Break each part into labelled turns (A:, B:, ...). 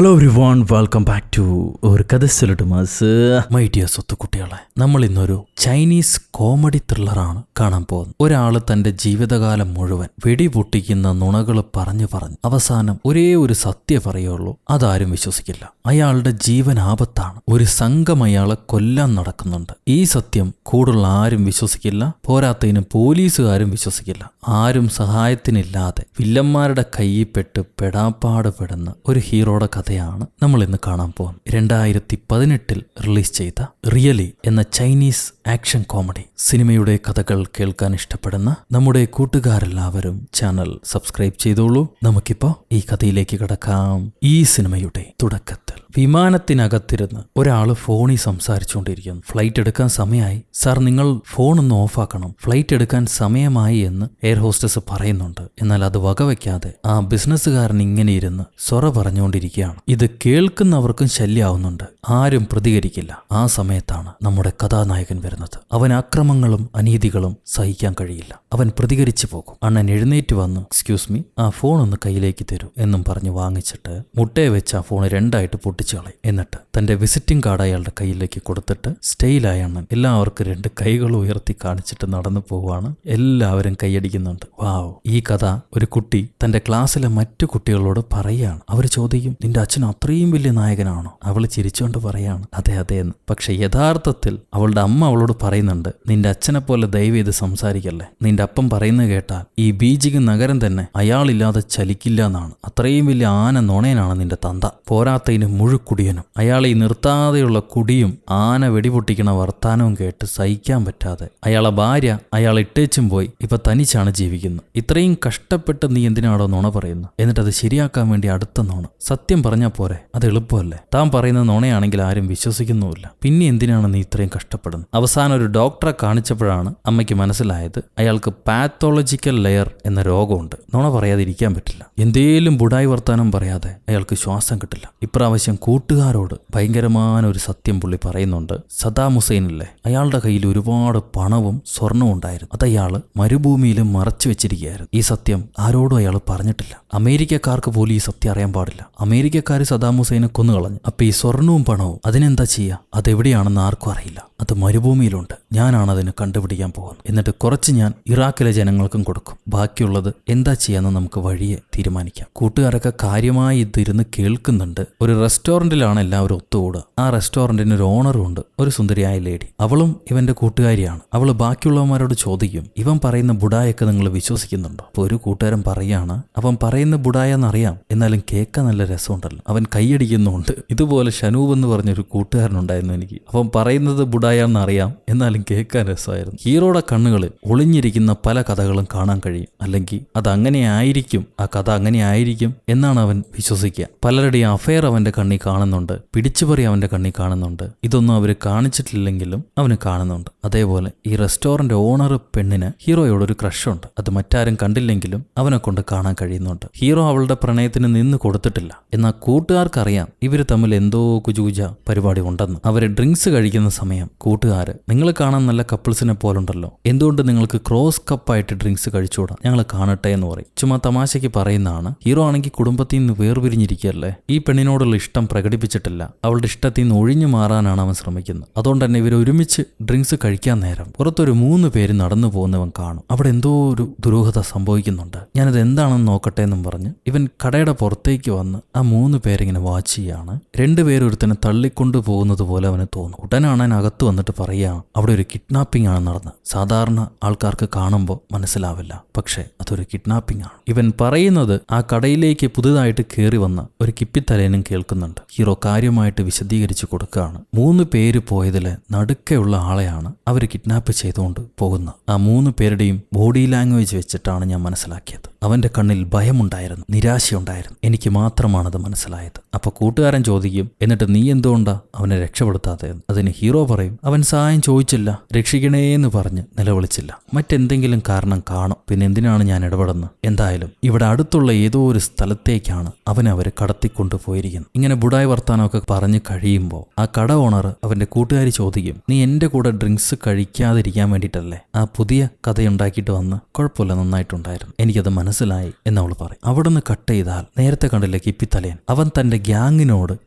A: Hello everyone, welcome back to ഒരു കഥ സൊല്ലട്ട് mass. My dear സ്വത്ത് കുട്ടികളെ, നമ്മൾ ഇന്നൊരു ചൈനീസ് കോമഡി ത്രില്ലറാണ് കാണാൻ പോകുന്നത്. ഒരാള് തന്റെ ജീവിതകാലം മുഴുവൻ വെടിപൊട്ടിക്കുന്ന നുണകൾ പറഞ്ഞു അവസാനം ഒരേ ഒരു സത്യം പറയുള്ളൂ. അതാരും വിശ്വസിക്കില്ല. അയാളുടെ ജീവൻ ആപത്താണ്. ഒരു സംഘം അയാളെ കൊല്ലാൻ നടക്കുന്നുണ്ട്. ഈ സത്യം കൂടുള്ള ആരും വിശ്വസിക്കില്ല. പോരാത്തതിന് പോലീസുകാരും വിശ്വസിക്കില്ല. ആരും സഹായത്തിനില്ലാതെ വില്ലന്മാരുടെ കയ്യിൽപ്പെട്ട് പെടാപ്പാട് പെടുന്ന ഒരു ഹീറോയുടെ കഥയാണ് നമ്മൾ ഇന്ന് കാണാൻ പോകുന്നത്. 2018 റിലീസ് ചെയ്ത റിയലി എന്ന ചൈനീസ് ആക്ഷൻ കോമഡി സിനിമയുടെ കഥകൾ കേൾക്കാൻ ഇഷ്ടപ്പെടുന്ന നമ്മുടെ കൂട്ടുകാരെല്ലാവരും ചാനൽ സബ്സ്ക്രൈബ് ചെയ്തോളൂ. നമുക്കിപ്പോ ഈ കഥയിലേക്ക് കടക്കാം. ഈ സിനിമയുടെ തുടക്കത്തിൽ വിമാനത്തിനകത്തിരുന്ന് ഒരാള് ഫോണിൽ സംസാരിച്ചുകൊണ്ടിരിക്കുന്നു. ഫ്ലൈറ്റ് എടുക്കാൻ സമയമായി സാർ, നിങ്ങൾ ഫോൺ ഒന്ന് ഓഫാക്കണം, ഫ്ലൈറ്റ് എടുക്കാൻ സമയമായി എന്ന് എയർ ഹോസ്റ്റസ് പറയുന്നുണ്ട്. എന്നാൽ അത് വകവയ്ക്കാതെ ആ ബിസിനസ്സുകാരൻ ഇങ്ങനെ ഇരുന്ന് സൊറ പറഞ്ഞുകൊണ്ടിരിക്കുകയാണ്. ഇത് കേൾക്കുന്നവർക്കും ശല്യമാവുന്നുണ്ട്. ആരും പ്രതികരിക്കില്ല. ആ സമയത്താണ് നമ്മുടെ കഥാനായകൻ വരുന്നത്. അവൻ അക്രമങ്ങളും അനീതികളും സഹിക്കാൻ കഴിയില്ല. അവൻ പ്രതികരിച്ചു പോകും. അണ്ണൻ എഴുന്നേറ്റ് വന്ന് എക്സ്ക്യൂസ് മീ, ആ ഫോൺ ഒന്ന് കയ്യിലേക്ക് തരൂ എന്നും പറഞ്ഞ് വാങ്ങിച്ചിട്ട് മുട്ടയെ വെച്ച് ആ ഫോൺ രണ്ടായിട്ട് പൊട്ടിച്ചു കളയും. എന്നിട്ട് തന്റെ വിസിറ്റിംഗ് കാർഡ് അയാളുടെ കയ്യിലേക്ക് കൊടുത്തിട്ട് സ്റ്റൈലായ അണ്ണൻ എല്ലാവർക്കും 2 കൈകൾ ഉയർത്തി കാണിച്ചിട്ട് നടന്നു പോവാണ്. എല്ലാവരും കൈയടിക്കുന്നുണ്ട്. വാവ്! ഈ കഥ ഒരു കുട്ടി തന്റെ ക്ലാസ്സിലെ മറ്റു കുട്ടികളോട് പറയാണ്. അവർ ചോദിക്കും, നിന്റെ അച്ഛൻ അത്രയും വലിയ നായകനാണോ? അവൾ ചിരിച്ചുകൊണ്ട് പറയാണ്, അതെ അതെ എന്ന്. പക്ഷെ യഥാർത്ഥത്തിൽ അവളുടെ അമ്മ അവളോട് പറയുന്നുണ്ട്, നിന്റെ അച്ഛനെ പോലെ ദയവ് ചെയ്ത് സംസാരിക്കല്ലേ. നിന്റെ അപ്പം പറയുന്നത് കേട്ടാൽ ഈ ബീജിംഗ് നഗരം തന്നെ അയാളില്ലാതെ ചലിക്കില്ല എന്നാണ്. അത്രയും വലിയ ആന നുണയനാണ് നിന്റെ തന്ത. പോരാത്തതിന് മുഴുക്കുടിയനും. അയാളെ ഈ നിർത്താതെയുള്ള കുടിയും ആന വെടിപൊട്ടിക്കണ വർത്താനവും കേട്ട് സഹിക്കാൻ പറ്റാതെ അയാളെ ഭാര്യ അയാളെ ഇട്ടേച്ചും പോയി ഇപ്പൊ തനിച്ചാണ് ജീവിക്കുന്നത്. ഇത്രയും കഷ്ടപ്പെട്ട് നീ എന്തിനാണോ നുണ പറയുന്നത്? എന്നിട്ട് അത് ശരിയാക്കാൻ വേണ്ടി അടുത്ത നുണ. സത്യം പറഞ്ഞാൽ പോരെ, അത് എളുപ്പമല്ലേ? താൻ പറയുന്ന നുണയാണെങ്കിൽ ആരും വിശ്വസിക്കുന്നുമില്ല. പിന്നെ എന്തിനാണ് നീ ഇത്രയും കഷ്ടപ്പെടുന്നത്? അവസാനം ഒരു ഡോക്ടറെ കാണിച്ചപ്പോഴാണ് അമ്മയ്ക്ക് മനസ്സിലായത് അയാൾക്ക് പാത്തോളജിക്കൽ ലെയർ എന്ന രോഗമുണ്ട്. നുണ പറയാതിരിക്കാൻ പറ്റില്ല. എന്തേലും ബുഡായി വർത്താനം പറയാതെ അയാൾക്ക് ശ്വാസം കിട്ടില്ല. ഇപ്രാവശ്യം കൂട്ടുകാരോട് ഭയങ്കരമായ ഒരു സത്യം പുള്ളി പറയുന്നുണ്ട്. സദാം ഹുസൈനില്ലേ, അയാളുടെ കയ്യിൽ ഒരുപാട് പണവും സ്വർണവും ഉണ്ടായിരുന്നു. അത് അയാള് മരുഭൂമിയിലും മറച്ചു വെച്ചിരിക്കുകയായിരുന്നു. ഈ സത്യം ആരോടും അയാൾ പറഞ്ഞിട്ടില്ല. അമേരിക്കക്കാർക്ക് പോലും ഈ സത്യം അറിയാൻ പാടില്ല. അമേരിക്കക്കാർ സദാം ഹുസൈനെ കൊന്നുകളഞ്ഞു. അപ്പൊ ഈ സ്വർണവും പണവും അതിനെന്താ ചെയ്യാ? അതെവിടെയാണെന്ന് ആർക്കും അറിയില്ല. അത് മരുഭൂമിയിലുണ്ട്. ഞാനാണ് അതിന് കണ്ടുപിടിക്കാൻ പോകുന്നത്. എന്നിട്ട് കുറച്ച് ഞാൻ ഇറാഖിലെ ജനങ്ങൾക്കും കൊടുക്കും. ബാക്കിയുള്ളത് എന്താ ചെയ്യാന്ന് നമുക്ക് വഴിയെ തീരുമാനിക്കാം. കൂട്ടുകാരൊക്കെ കാര്യമായി ഇതിരുന്ന് കേൾക്കുന്നുണ്ട്. ഒരു റെസ്റ്റോറന്റിലാണ് എല്ലാവരും ഒത്തുകൂടുക. ആ റെസ്റ്റോറന്റിന് ഒരു ഓണറും ഉണ്ട്, ഒരു സുന്ദരിയായ ലേഡി. അവളും ഇവന്റെ കൂട്ടുകാരിയാണ്. അവള് ബാക്കിയുള്ളവന്മാരോട് ചോദിക്കും, ഇവൻ പറയുന്ന ബുഡായൊക്കെ നിങ്ങൾ വിശ്വസിക്കുന്നുണ്ടോ? അപ്പൊ ഒരു കൂട്ടുകാരൻ പറയാണ്, അവൻ പറയുന്ന ബുഡായെന്നറിയാം, എന്നാലും കേൾക്കാൻ നല്ല രസമുണ്ടല്ലോ. അവൻ കൈയടിക്കുന്നുണ്ട്. ഇതുപോലെ ഷനൂബ് എന്ന് പറഞ്ഞൊരു കൂട്ടുകാരനുണ്ടായിരുന്നു എനിക്ക്. അവൻ പറയുന്നത് ബുഡായെന്നറിയാം, എന്നാലും കേൾക്കാൻ രസമായിരുന്നു. ഹീറോയുടെ കണ്ണുകളിൽ ഒളിഞ്ഞിരിക്കുന്ന പല കഥകളും കാണാൻ കഴിയും. അല്ലെങ്കിൽ അത് അങ്ങനെ ആയിരിക്കും, ആ കഥ അങ്ങനെ ആയിരിക്കും എന്നാണ് അവൻ വിശ്വസിക്കുക. പലരുടെയും അഫെയർ അവന്റെ കണ്ണി കാണുന്നുണ്ട്, പിടിച്ചുപറി അവന്റെ കണ്ണി കാണുന്നുണ്ട്. ഇതൊന്നും അവര് കാണിച്ചിട്ടില്ലെങ്കിലും അവന് കാണുന്നുണ്ട്. അതേപോലെ ഈ റെസ്റ്റോറന്റ് ഓണർ പെണ്ണിന് ഹീറോയോടൊരു ക്രഷുണ്ട്. അത് മറ്റാരും കണ്ടില്ലെങ്കിലും അവനെ കൊണ്ട് കാണാൻ കഴിയുന്നുണ്ട്. ഹീറോ അവളുടെ പ്രണയത്തിന് നിന്ന് കൊടുത്തിട്ടില്ല. എന്നാൽ കൂട്ടുകാർക്കറിയാം ഇവര് തമ്മിൽ എന്തോ കുജുകുജ പരിപാടി ഉണ്ടെന്ന്. അവര് ഡ്രിങ്ക്സ് കഴിക്കുന്ന സമയം കൂട്ടുകാര്, നിങ്ങൾ കാണാൻ നല്ല കപ്പിൾസിനെ പോലുണ്ടല്ലോ, എന്തുകൊണ്ട് നിങ്ങൾക്ക് ക്രോസ് കപ്പായിട്ട് ഡ്രിങ്ക്സ് കഴിച്ചുകൂടാ, ഞങ്ങൾ കാണട്ടെ എന്ന് പറയും. ചുമ്മാ തമാശയ്ക്ക് പറയുന്നതാണ്. ഹീറോ ആണെങ്കിൽ കുടുംബത്തിൽ നിന്ന് വേർപിരിഞ്ഞിരിക്കുകയല്ലേ. ഈ പെണ്ണിനോടുള്ള ഇഷ്ടം പ്രകടിപ്പിച്ചിട്ടില്ല. അവളുടെ ഇഷ്ടത്തിൽ നിന്ന് ഒഴിഞ്ഞു മാറാനാണ് അവൻ ശ്രമിക്കുന്നത്. അതുകൊണ്ട് തന്നെ ഇവർ ഒരുമിച്ച് ഡ്രിങ്ക്സ് കഴിക്കാൻ നേരം പുറത്തൊരു 3 പേര് നടന്നു പോകുന്നവൻ കാണും. അവിടെ എന്തോ ഒരു ദുരൂഹത സംഭവിക്കുന്നുണ്ട്. ഞാനത് എന്താണെന്ന് നോക്കട്ടെ എന്നും പറഞ്ഞ് ഇവൻ കടയുടെ പുറത്തേക്ക് വന്ന് ആ 3 പേരിങ്ങനെ വാച്ച് ചെയ്യാണ്. 2 പേര് ഒരുത്തനെ തള്ളിക്കൊണ്ടു പോകുന്നത് പോലെ അവന് തോന്നും. ഉടനാണ് അകത്ത് വന്നിട്ട് പറയാ, അവിടെ ഒരു കിഡ്നാപ്പിംഗ് ആണ് നടന്നത്. സാധാരണ ആൾക്കാർക്ക് കാണുമ്പോൾ മനസ്സിലാവില്ല, പക്ഷെ അതൊരു കിഡ്നാപ്പിംഗ് ആണ്. ഇവൻ പറയുന്നത് ആ കടയിലേക്ക് പുതുതായിട്ട് കയറി വന്ന ഒരു കിപ്പിത്തലേനും കേൾക്കുന്നുണ്ട്. ഹീറോ കാര്യമായിട്ട് വിശദീകരിച്ചു കൊടുക്കുകയാണ്. 3 പേര് പോയതില് നടുക്കെയുള്ള ആളെയാണ് അവർ കിഡ്നാപ്പ് ചെയ്തുകൊണ്ട് പോകുന്നത്. ആ 3 പേരുടെയും ബോഡി ലാംഗ്വേജ് വെച്ചിട്ടാണ് ഞാൻ മനസ്സിലാക്കിയത്. അവന്റെ കണ്ണിൽ ഭയമുണ്ടായിരുന്നു, നിരാശയുണ്ടായിരുന്നു. എനിക്ക് മാത്രമാണത് മനസ്സിലായത്. അപ്പൊ കൂട്ടുകാരൻ ചോദിക്കും, എന്നിട്ട് നീ എന്തുകൊണ്ടാ അവനെ രക്ഷപ്പെടുത്താതെ? അതിന് ഹീറോ പറയും, അവൻ സഹായം ചോദിച്ചില്ല, രക്ഷിക്കണേന്ന് പറഞ്ഞ് നിലവിളിച്ചില്ല. മറ്റെന്തെങ്കിലും കാരണം കാണും. പിന്നെ എന്തിനാണ് ഞാൻ ഇടപെടുന്നത്? എന്തായാലും ഇവിടെ അടുത്തുള്ള ഏതോ ഒരു സ്ഥലത്തേക്കാണ് അവരെ കടത്തിക്കൊണ്ടുപോയിരിക്കുന്നത്. ഇങ്ങനെ ബുഡായി വർത്താനമൊക്കെ പറഞ്ഞു കഴിയുമ്പോൾ ആ കട ഓണർ അവന്റെ കൂട്ടുകാരി ചോദിക്കും, നീ എന്റെ കൂടെ ഡ്രിങ്ക്സ് കഴിക്കാതിരിക്കാൻ വേണ്ടിയിട്ടല്ലേ ആ പുതിയ കഥയുണ്ടാക്കിയിട്ട് വന്ന്? കുഴപ്പമില്ല, നന്നായിട്ടുണ്ടായിരുന്നു, എനിക്കത് മനസ്സിലായി എന്നവൾ പറയും. അവിടുന്ന് കട്ട് ചെയ്താൽ നേരത്തെ കണ്ടില്ലേ കിപ്പിത്തലയൻ, അവൻ തന്റെ ഗ്യാങ്ങിനോട്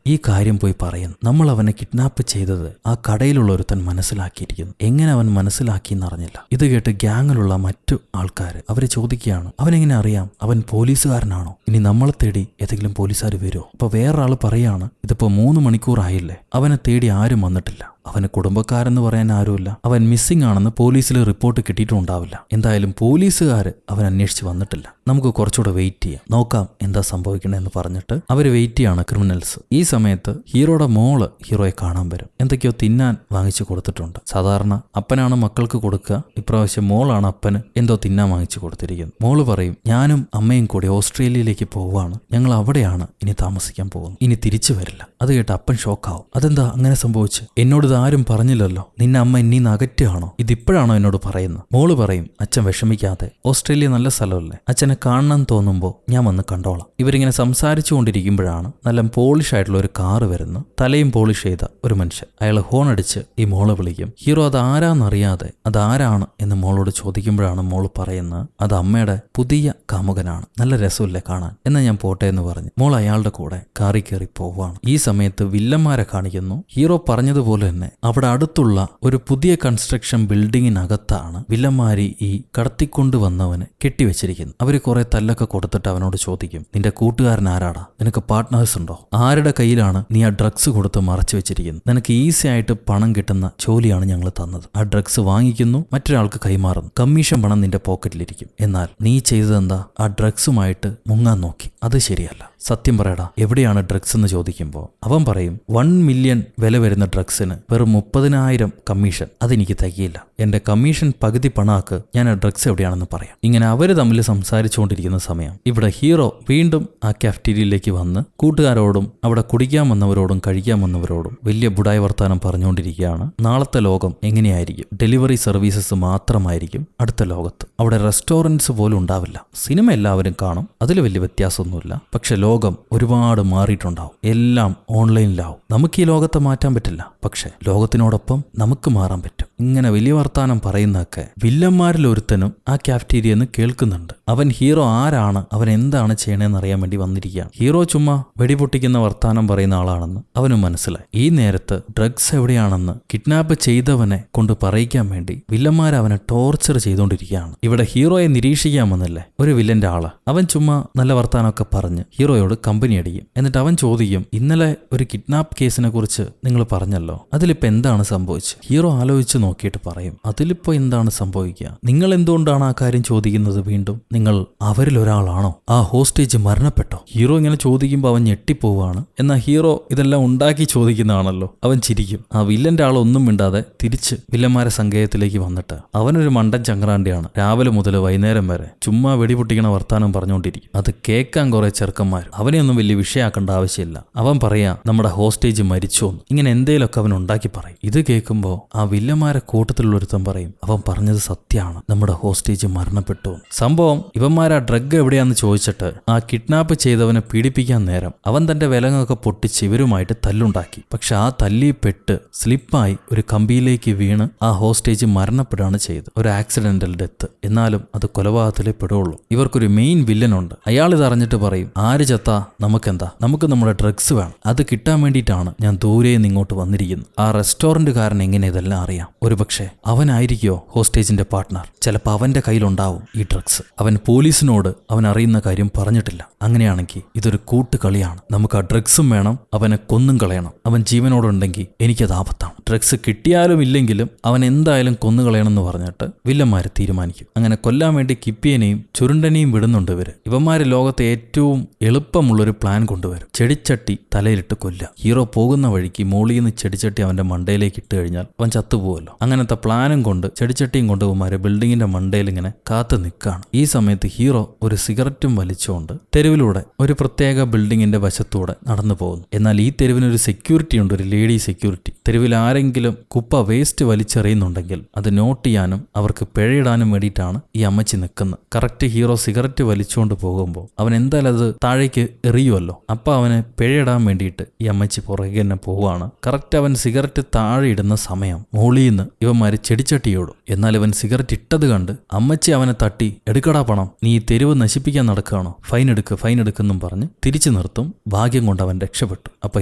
A: ഈ കാര്യം പോയി പറയുന്നു. നമ്മൾ അവനെ കിഡ്നാപ്പ് ചെയ്തത് ആ കടയിലുള്ള ഒരുത്തൻ മനസ്സിലാക്കിയിരിക്കുന്നു. എങ്ങനെ അവൻ മനസ്സിലാക്കിയെന്നറിഞ്ഞില്ല. ഇത് കേട്ട് ഗ്യാങ്ങിലുള്ള മറ്റു ആൾക്കാർ അവരെ ചോദിക്കുകയാണ്, അവനെങ്ങനെ അറിയാം? അവൻ പോലീസുകാരനാണോ? ഇനി നമ്മളെ തേടി ഏതെങ്കിലും പോലീസുകാർ വരുമോ? അപ്പൊ വേറൊരാൾ പറയാണ്, ഇതിപ്പോ 3 മണിക്കൂറായില്ലേ, അവനെ തേടി ആരും വന്നിട്ടില്ല, അവന് കുടുംബക്കാരെന്ന് പറയാൻ ആരുമില്ല, അവൻ മിസ്സിംഗ് ആണെന്ന് പോലീസിൽ റിപ്പോർട്ട് കിട്ടിയിട്ടുണ്ടാവില്ല. എന്തായാലും പോലീസുകാർ അവൻ അന്വേഷിച്ച് വന്നിട്ടില്ല, നമുക്ക് കുറച്ചുകൂടെ വെയിറ്റ് ചെയ്യാം, നോക്കാം എന്താ സംഭവിക്കണമെന്ന് പറഞ്ഞിട്ട് അവർ വെയിറ്റ് ചെയ്യാണ് ക്രിമിനൽസ്. ഈ സമയത്ത് ഹീറോയുടെ മോള് ഹീറോയെ കാണാൻ വരും. എന്തൊക്കെയോ തിന്നാൻ വാങ്ങിച്ചു കൊടുത്തിട്ടുണ്ട്. സാധാരണ അപ്പനാണ് മക്കൾക്ക് കൊടുക്കുക, ഇപ്രാവശ്യം മോളാണ് അപ്പന് എന്തോ തിന്നാൻ വാങ്ങിച്ചു കൊടുത്തിരിക്കുന്നത്. മോള് പറയും, ഞാനും അമ്മയും കൂടി ഓസ്ട്രേലിയയിലേക്ക് പോവാണ്, ഞങ്ങൾ അവിടെയാണ് ഇനി താമസിക്കാൻ പോകുന്നത്, ഇനി തിരിച്ചു വരില്ല. അത് കേട്ട് അപ്പൻ ഷോക്കാവും. അതെന്താ അങ്ങനെ സംഭവിച്ചു? എന്നോട് ആരും പറഞ്ഞില്ലല്ലോ, നിന്നെ അമ്മ എന്നീന്ന് അകറ്റുകയാണോ? ഇതിപ്പോഴാണോ എന്നോട് പറയുന്നത്? മോള് പറയും, അച്ഛൻ വിഷമിക്കാതെ, ഓസ്ട്രേലിയ നല്ല സ്ഥലമല്ലേ, അച്ഛനെ കാണണം തോന്നുമ്പോൾ ഞാൻ വന്ന് കണ്ടോളാം. ഇവരിങ്ങനെ സംസാരിച്ചു കൊണ്ടിരിക്കുമ്പോഴാണ് നല്ല പോളിഷ് ആയിട്ടുള്ള ഒരു കാറ് വരുന്നു. തലയും പോളിഷ് ചെയ്ത ഒരു മനുഷ്യൻ. അയാൾ ഹോൺ അടിച്ച് ഈ മോളെ വിളിക്കും. ഹീറോ അത് ആരാന്നറിയാതെ അതാരാണ് എന്ന് മോളോട് ചോദിക്കുമ്പോഴാണ് മോള് പറയുന്നത്, അത് അമ്മയുടെ പുതിയ കാമുകനാണ്, നല്ല രസമില്ലേ കാണാൻ, എന്നാ ഞാൻ പോട്ടെ എന്ന് പറഞ്ഞ് മോൾ അയാളുടെ കൂടെ കാറി കയറി പോവാണ്. ഈ സമയത്ത് വില്ലന്മാരെ കാണിക്കുന്നു. ഹീറോ പറഞ്ഞതുപോലെ തന്നെ അവിടെ അടുത്തുള്ള ഒരു പുതിയ കൺസ്ട്രക്ഷൻ ബിൽഡിങ്ങിനകത്താണ് വില്ലന്മാരി ഈ കടത്തിക്കൊണ്ടുവന്നവന് കെട്ടിവെച്ചിരിക്കുന്നത്. അവര് കുറെ തല്ലൊക്കെ കൊടുത്തിട്ട് അവനോട് ചോദിക്കും, നിന്റെ കൂട്ടുകാരൻ ആരാടാ? നിനക്ക് പാർട്ട്നേഴ്സ് ഉണ്ടോ? ആരുടെ കയ്യിലാണ് നീ ആ ഡ്രഗ്സ് കൊടുത്ത് മറച്ചു വെച്ചിരിക്കുന്നത്? നിനക്ക് ഈസി ആയിട്ട് പണം കിട്ടുന്ന ജോലിയാണ് ഞങ്ങൾ തന്നത്. ആ ഡ്രഗ്സ് വാങ്ങിക്കുന്നു, മറ്റൊരാൾക്ക് കൈമാറുന്നു, കമ്മീഷൻ പണം നിന്റെ പോക്കറ്റിലിരിക്കും. എന്നാൽ നീ ചെയ്തതെന്താ? ആ ഡ്രഗ്സുമായിട്ട് മുങ്ങാൻ നോക്കി. അത് ശരിയല്ല, സത്യം പറയടാ, എവിടെയാണ് ഡ്രഗ്സ് എന്ന് ചോദിക്കുമ്പോൾ അവൻ പറയും, 1 മില്യൺ വില വരുന്ന ഡ്രഗ്സിന് വെറും 30,000 കമ്മീഷൻ, അതെനിക്ക് തികയില്ല, എന്റെ കമ്മീഷൻ പകുതി പണാക്ക്, ഞാൻ ആ ഡ്രഗ്സ് എവിടെയാണെന്ന് പറയാം. ഇങ്ങനെ അവര് തമ്മിൽ സംസാരിച്ചുകൊണ്ടിരിക്കുന്ന സമയം ഇവിടെ ഹീറോ വീണ്ടും ആ കാഫ്റ്റീരിയയിലേക്ക് വന്ന് കൂട്ടുകാരോടും അവിടെ കുടിക്കാൻ വന്നവരോടും കഴിക്കാൻ വന്നവരോടും വലിയ ബുഡായി വർത്താനം പറഞ്ഞുകൊണ്ടിരിക്കുകയാണ്. നാളത്തെ ലോകം എങ്ങനെയായിരിക്കും? ഡെലിവറി സർവീസസ് മാത്രമായിരിക്കും അടുത്ത ലോകത്ത്. അവിടെ റെസ്റ്റോറൻറ്റ്സ് പോലും ഉണ്ടാവില്ല. സിനിമ എല്ലാവരും കാണും, അതിൽ വലിയ വ്യത്യാസമൊന്നുമില്ല. പക്ഷെ ലോകം ഒരുപാട് മാറിയിട്ടുണ്ടാവും, എല്ലാം ഓൺലൈനിലാവും. നമുക്ക് ഈ ലോകത്തെ മാറ്റാൻ പറ്റില്ല, പക്ഷെ ലോകത്തിനോടൊപ്പം നമുക്ക് മാറാൻ പറ്റും. ഇങ്ങനെ വലിയ വർത്താനം പറയുന്നതൊക്കെ വില്ലന്മാരിൽ ഒരുത്തനും ആ കാഫ്റ്റീരിയെന്ന് കേൾക്കുന്നുണ്ട്. അവൻ ഹീറോ ആരാണ്, അവൻ എന്താണ് ചെയ്യണേന്ന് അറിയാൻ വേണ്ടി വന്നിരിക്കുകയാണ്. ഹീറോ ചുമ്മാ വെടിപൊട്ടിക്കുന്ന വർത്താനം പറയുന്ന ആളാണെന്ന് അവനും മനസ്സിലായി. ഈ നേരത്ത് ഡ്രഗ്സ് എവിടെയാണെന്ന് കിഡ്നാപ്പ് ചെയ്തവനെ കൊണ്ട് പറയിക്കാൻ വേണ്ടി വില്ലന്മാർ അവനെ ടോർച്ചർ ചെയ്തുകൊണ്ടിരിക്കുകയാണ്. ഇവിടെ ഹീറോയെ നിരീക്ഷിക്കാൻ വന്നില്ലേ ഒരു വില്ലന്റെ ആള്, അവൻ ചുമ്മാ നല്ല വർത്താനമൊക്കെ പറഞ്ഞ് ഹീറോയോട് കമ്പനി അടിക്കും. എന്നിട്ട് അവൻ ചോദിക്കും, ഇന്നലെ ഒരു കിഡ്നാപ്പ് കേസിനെ കുറിച്ച് നിങ്ങൾ പറഞ്ഞല്ലോ, അതിലിപ്പോ എന്താണ് സംഭവിച്ചത്? ഹീറോ ആലോചിച്ച് നോക്കിയിട്ട് പറയും, അതിലിപ്പോ എന്താണ് സംഭവിക്കുക? നിങ്ങൾ എന്തുകൊണ്ടാണ് ആ കാര്യം ചോദിക്കുന്നത്? വീണ്ടും നിങ്ങൾ അവരിൽ ഒരാളാണോ? ആ ഹോസ്റ്റേജ് മരണപ്പെട്ടോ? ഹീറോ ഇങ്ങനെ ചോദിക്കുമ്പോൾ അവൻ ഞെട്ടിപ്പോവാണ്. എന്നാൽ ഹീറോ ഇതെല്ലാം ഉണ്ടാക്കി ചോദിക്കുന്നതാണല്ലോ. അവൻ ചിരിക്കും. ആ വില്ലന്റെ ആളൊന്നും മിണ്ടാതെ തിരിച്ച് വില്ലന്മാരെ സങ്കേതത്തിലേക്ക് വന്നിട്ട് അവനൊരു മണ്ടൻ ചങ്ങറാണ്ടിയാണ്. രാവിലെ മുതൽ വൈകുന്നേരം വരെ ചുമ്മാ വെടിപൊട്ടിക്കണ വർത്താനം പറഞ്ഞുകൊണ്ടിരിക്കും. അത് കേൾക്കാൻ കുറെ ചെറുക്കന്മാർ. അവനെയൊന്നും വലിയ വിഷയാക്കേണ്ട ആവശ്യമില്ല. അവൻ പറയാ നമ്മുടെ ഹോസ്റ്റേജ് മരിച്ചോന്ന്. ഇങ്ങനെ എന്തേലൊക്കെ അവൻ ഉണ്ടാക്കി പറയും. ഇത് കേൾക്കുമ്പോൾ ആ വില്ലന്മാരെ കൂട്ടത്തിലുള്ള ഒരുത്തൻ പറയും, അവൻ പറഞ്ഞത് സത്യമാണ്, നമ്മുടെ ഹോസ്റ്റേജ് മരണപ്പെട്ടു. സംഭവം ഇവന്മാരാ ഡ്രഗ് എവിടെയാന്ന് ചോദിച്ചിട്ട് ആ കിഡ്നാപ്പ് ചെയ്തവനെ പീഡിപ്പിക്കാൻ നേരം അവൻ തന്റെ വിലങ്ങൊക്കെ പൊട്ടിച്ച് ഇവരുമായിട്ട് തല്ലുണ്ടാക്കി. പക്ഷെ ആ തല്ലി പെട്ട് സ്ലിപ്പായി ഒരു കമ്പിയിലേക്ക് വീണ് ആ ഹോസ്റ്റേജ് മരണപ്പെടുകയാണ് ചെയ്തത്. ഒരു ആക്സിഡന്റൽ ഡെത്ത്. എന്നാലും അത് കൊലപാതകത്തിലേ പെടുള്ളൂ. ഇവർക്കൊരു മെയിൻ വില്ലനുണ്ട്. അയാൾ ഇതറിഞ്ഞിട്ട് പറയും, ആര് ചത്താ നമുക്കെന്താ, നമുക്ക് നമ്മുടെ ഡ്രഗ്സ് വേണം, അത് കിട്ടാൻ വേണ്ടിയിട്ടാണ് ഞാൻ ദൂരെന്ന് ഇങ്ങോട്ട് വന്നിരിക്കുന്നത്. ആ റെസ്റ്റോറന്റുകാരൻ എങ്ങനെ ഇതെല്ലാം അറിയാം? ഒരുപക്ഷെ അവനായിരിക്കോ ഹോസ്റ്റേജിന്റെ പാർട്ട്ണർ. ചിലപ്പോൾ അവന്റെ കയ്യിലുണ്ടാവും ഈ ഡ്രഗ്സ്. അവൻ പോലീസിനോട് അവൻ അറിയുന്ന കാര്യം പറഞ്ഞിട്ടില്ല. അങ്ങനെയാണെങ്കിൽ ഇതൊരു കൂട്ടുകളിയാണ്. നമുക്ക് ആ ഡ്രഗ്സും വേണം, അവനെ കൊന്നും കളയണം. അവൻ ജീവനോടുണ്ടെങ്കിൽ എനിക്കത് ആപത്താണ്. ഡ്രഗ്സ് കിട്ടിയാലും ഇല്ലെങ്കിലും അവൻ എന്തായാലും കൊന്നുകളയണമെന്ന് പറഞ്ഞിട്ട് വില്ലന്മാരെ തീരുമാനിക്കും. അങ്ങനെ കൊല്ലാൻ വേണ്ടി കിപ്പിയനെയും ചുരുണ്ടനെയും വിടുന്നുണ്ട് ഇവര്. ഇവന്മാര് ലോകത്തെ ഏറ്റവും എളുപ്പമുള്ളൊരു പ്ലാൻ കൊണ്ടുവരും. ചെടിച്ചട്ടി തലയിലിട്ട് കൊല്ലുക. ഹീറോ പോകുന്ന വഴിക്ക് മോളിൽ നിന്ന് ചെടിച്ചട്ടി അവന്റെ മണ്ടയിലേക്ക് ഇട്ട് കഴിഞ്ഞാൽ അവൻ ചത്തുപോകുമല്ലോ. അങ്ങനത്തെ പ്ലാനും കൊണ്ട് ചെടിച്ചട്ടിയും കൊണ്ട് ഇവന്മാര് ബിൽഡിങ്ങിന്റെ മണ്ടയിൽ ഇങ്ങനെ കാത്തു നിൽക്കുകയാണ്. ഈ സമയത്ത് ഹീറോ ഒരു സിഗരറ്റും വലിച്ചുകൊണ്ട് തെരുവിലൂടെ ഒരു പ്രത്യേക ബിൽഡിങ്ങിന്റെ വശത്തൂടെ നടന്നു പോകുന്നു. എന്നാൽ ഈ തെരുവിനൊരു സെക്യൂരിറ്റി ഉണ്ട്, ഒരു ലേഡി സെക്യൂരിറ്റി. തെരുവിൽ ആരെങ്കിലും കുപ്പ വേസ്റ്റ് വലിച്ചെറിയുന്നുണ്ടെങ്കിൽ അത് നോട്ട് ചെയ്യാനും അവർക്ക് പിഴയിടാനും വേണ്ടിയിട്ടാണ് ഈ അമ്മച്ചി നിൽക്കുന്നത്. കറക്റ്റ് ഹീറോ സിഗരറ്റ് വലിച്ചുകൊണ്ട് പോകുമ്പോൾ അവൻ എന്തായാലും അത് താഴേക്ക് എറിയുമല്ലോ. അപ്പൊ അവന് പിഴയിടാൻ വേണ്ടിയിട്ട് ഈ അമ്മച്ചി പുറകെ തന്നെ പോവാണ്. കറക്റ്റ് അവൻ സിഗരറ്റ് താഴെ ഇടുന്ന സമയം മോളിന്ന് ഇവന്മാര് ചെടിച്ചട്ടിയോടും. എന്നാൽ ഇവൻ സിഗരറ്റ് ഇട്ടത് കണ്ട് അമ്മച്ചി അവനെ തട്ടി, എടുക്കടാ പണം, നീ ഈ തെരുവ് നശിപ്പിക്കാൻ നടക്കുകയാണോ, ഫൈൻ എടുക്കെന്നും പറഞ്ഞ് തിരിച്ചു നിർത്തും. ഭാഗ്യം കൊണ്ട് അവൻ രക്ഷപ്പെട്ടു. അപ്പൊ